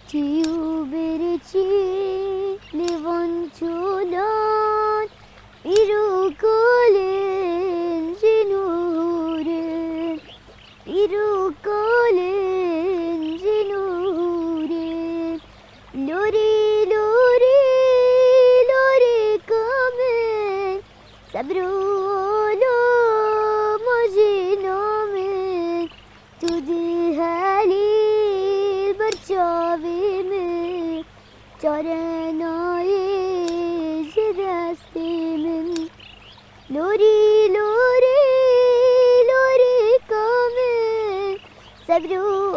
Tiu berici levantulon irukolin jinurin irukolin jinurin lori lori lori kamen sabrolo mojinomen tudi hali برچاوی من چارنای دستی من لوری لوری لوری کامل صبرو